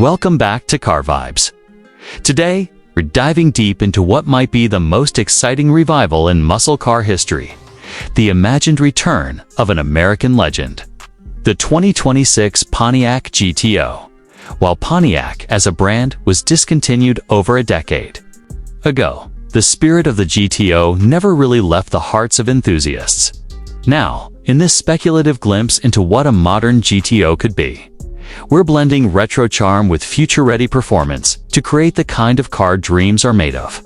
Welcome back to Car Vibes. Today, we're diving deep into what might be the most exciting revival in muscle car history, the imagined return of an American legend, the 2026 Pontiac GTO. While Pontiac as a brand was discontinued over a decade ago, the spirit of the GTO never really left the hearts of enthusiasts. Now, in this speculative glimpse into what a modern GTO could be, we're blending retro charm with future-ready performance to create the kind of car dreams are made of.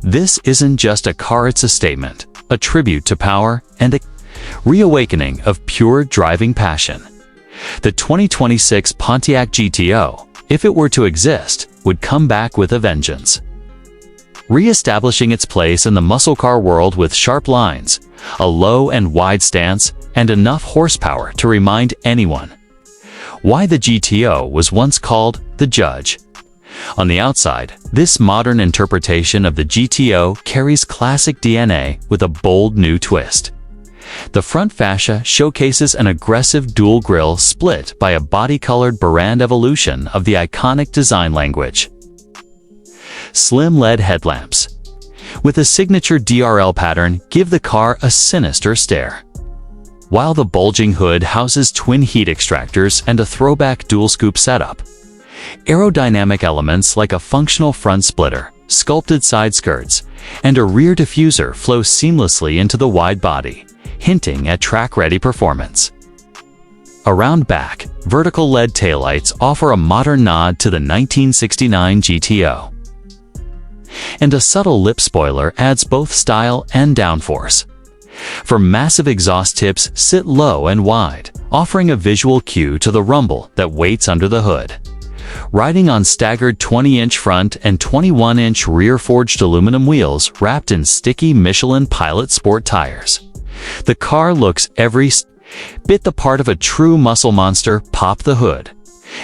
This isn't just a car, it's a statement, a tribute to power, and a reawakening of pure driving passion. The 2026 Pontiac GTO, if it were to exist, would come back with a vengeance, re-establishing its place in the muscle car world with sharp lines, a low and wide stance, and enough horsepower to remind anyone why the GTO was once called the Judge. On the outside, this modern interpretation of the GTO carries classic DNA with a bold new twist. The front fascia showcases an aggressive dual grille split by a body-colored brand evolution of the iconic design language. Slim LED headlamps, with a signature DRL pattern, give the car a sinister stare, while the bulging hood houses twin heat extractors and a throwback dual scoop setup. Aerodynamic elements like a functional front splitter, sculpted side skirts, and a rear diffuser flow seamlessly into the wide body, hinting at track-ready performance. Around back, vertical LED taillights offer a modern nod to the 1969 GTO, and a subtle lip spoiler adds both style and downforce. For massive exhaust tips sit low and wide, offering a visual cue to the rumble that waits under the hood. Riding on staggered 20-inch front and 21-inch rear forged aluminum wheels wrapped in sticky Michelin Pilot Sport tires, the car looks every bit the part of a true muscle monster. Pop the hood,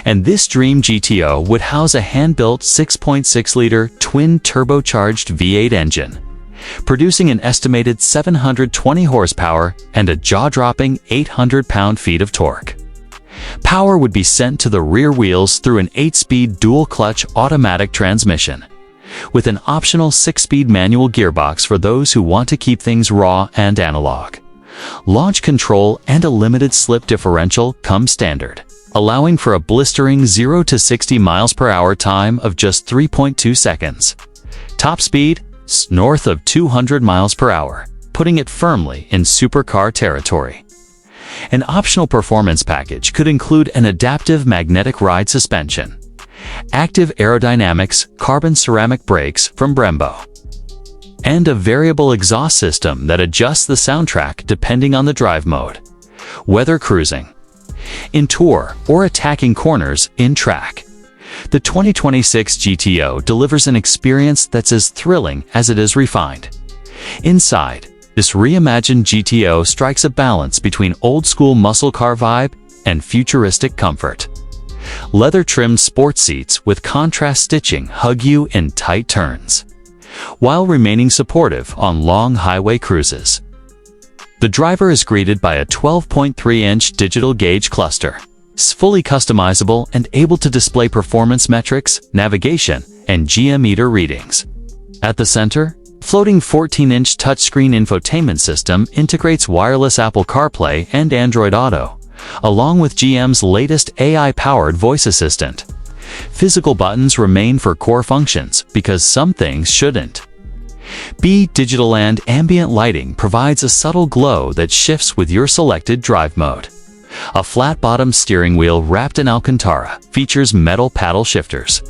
and this dream GTO would house a hand-built 6.6-liter twin-turbocharged V8 engine, producing an estimated 720 horsepower and a jaw-dropping 800 pound-feet of torque. Power would be sent to the rear wheels through an 8-speed dual-clutch automatic transmission, with an optional 6-speed manual gearbox for those who want to keep things raw and analog. Launch control and a limited slip differential come standard, allowing for a blistering 0 to 60 miles per hour time of just 3.2 seconds. Top speed? North of 200 miles per hour, putting it firmly in supercar territory. An optional performance package could include an adaptive magnetic ride suspension, active aerodynamics, carbon ceramic brakes from Brembo, and a variable exhaust system that adjusts the soundtrack depending on the drive mode, whether cruising, in tour, or attacking corners in track. The 2026 GTO delivers an experience that's as thrilling as it is refined. Inside, this reimagined GTO strikes a balance between old-school muscle car vibe and futuristic comfort. Leather-trimmed sports seats with contrast stitching hug you in tight turns, while remaining supportive on long highway cruises. The driver is greeted by a 12.3-inch digital gauge cluster, fully customizable and able to display performance metrics, navigation, and GM-meter readings. At the center, floating 14-inch touchscreen infotainment system integrates wireless Apple CarPlay and Android Auto, along with GM's latest AI-powered voice assistant. Physical buttons remain for core functions because some things shouldn't. Digital and ambient lighting provides a subtle glow that shifts with your selected drive mode. A flat-bottom steering wheel wrapped in Alcantara features metal paddle shifters,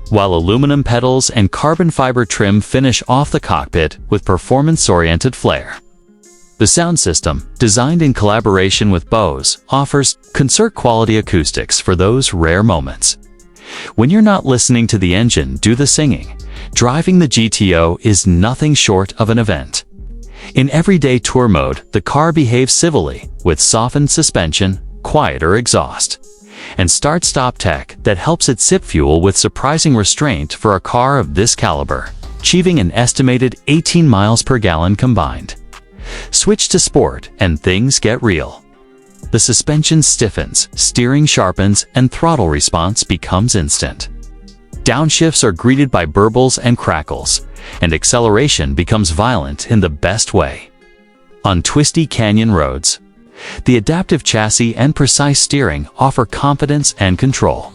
while aluminum pedals and carbon fiber trim finish off the cockpit with performance-oriented flair. The sound system, designed in collaboration with Bose, offers concert-quality acoustics for those rare moments when you're not listening to the engine do the singing. Driving the GTO is nothing short of an event. In everyday tour mode, the car behaves civilly, with softened suspension, quieter exhaust, and start-stop tech that helps it sip fuel with surprising restraint for a car of this caliber, achieving an estimated 18 miles per gallon combined. Switch to Sport and things get real. the suspension stiffens, steering sharpens, and throttle response becomes instant. Downshifts are greeted by burbles and crackles, and acceleration becomes violent in the best way. On twisty canyon roads, the adaptive chassis and precise steering offer confidence and control,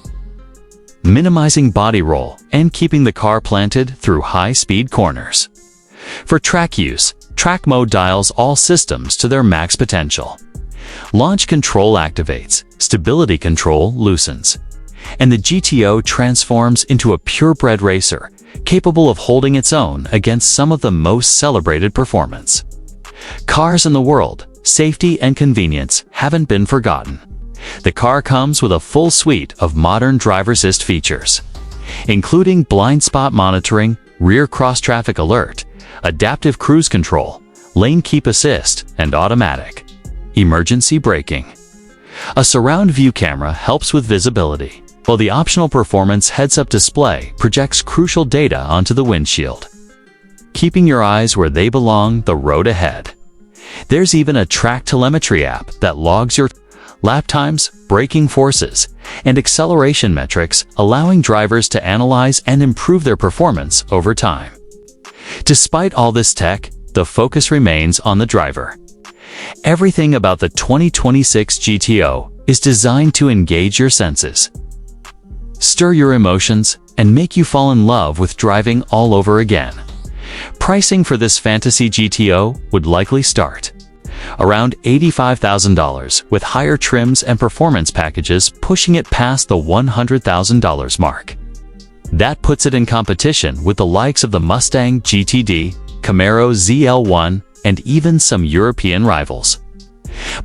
minimizing body roll and keeping the car planted through high-speed corners. For track use, track mode dials all systems to their max potential. Launch control activates, stability control loosens, and the GTO transforms into a purebred racer, capable of holding its own against some of the most celebrated performance. Cars in the world, safety and convenience haven't been forgotten. The car comes with a full suite of modern driver assist features, including blind spot monitoring, rear cross-traffic alert, adaptive cruise control, lane keep assist, and automatic emergency braking. A surround view camera helps with visibility, while the optional performance heads-up display projects crucial data onto the windshield, keeping your eyes where they belong, the road ahead. There's even a track telemetry app that logs your lap times, braking forces, and acceleration metrics, allowing drivers to analyze and improve their performance over time. Despite all this tech, the focus remains on the driver. Everything about the 2026 GTO is designed to engage your senses, stir your emotions, and make you fall in love with driving all over again. Pricing for this fantasy GTO would likely start around $85,000, with higher trims and performance packages pushing it past the $100,000 mark. That puts it in competition with the likes of the Mustang GT-D, Camaro ZL1, and even some European rivals.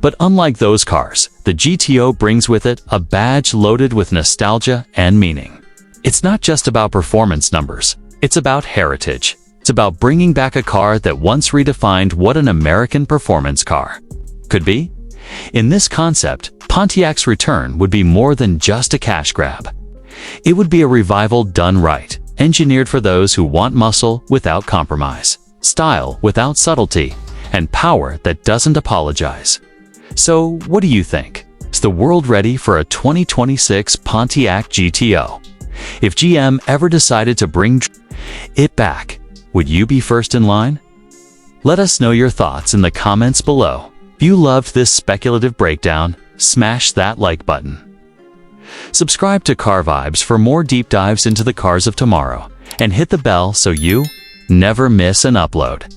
But unlike those cars, the GTO brings with it a badge loaded with nostalgia and meaning. It's not just about performance numbers, it's about heritage. It's about bringing back a car that once redefined what an American performance car could be. In this concept, Pontiac's return would be more than just a cash grab. It would be a revival done right, engineered for those who want muscle without compromise, style without subtlety, and power that doesn't apologize. So, what do you think? Is the world ready for a 2026 Pontiac GTO? If GM ever decided to bring it back, would you be first in line? Let us know your thoughts in the comments below. If you loved this speculative breakdown, smash that like button. Subscribe to Car Vibes for more deep dives into the cars of tomorrow, and hit the bell so you never miss an upload.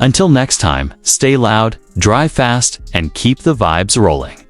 Until next time, stay loud, drive fast, and keep the vibes rolling.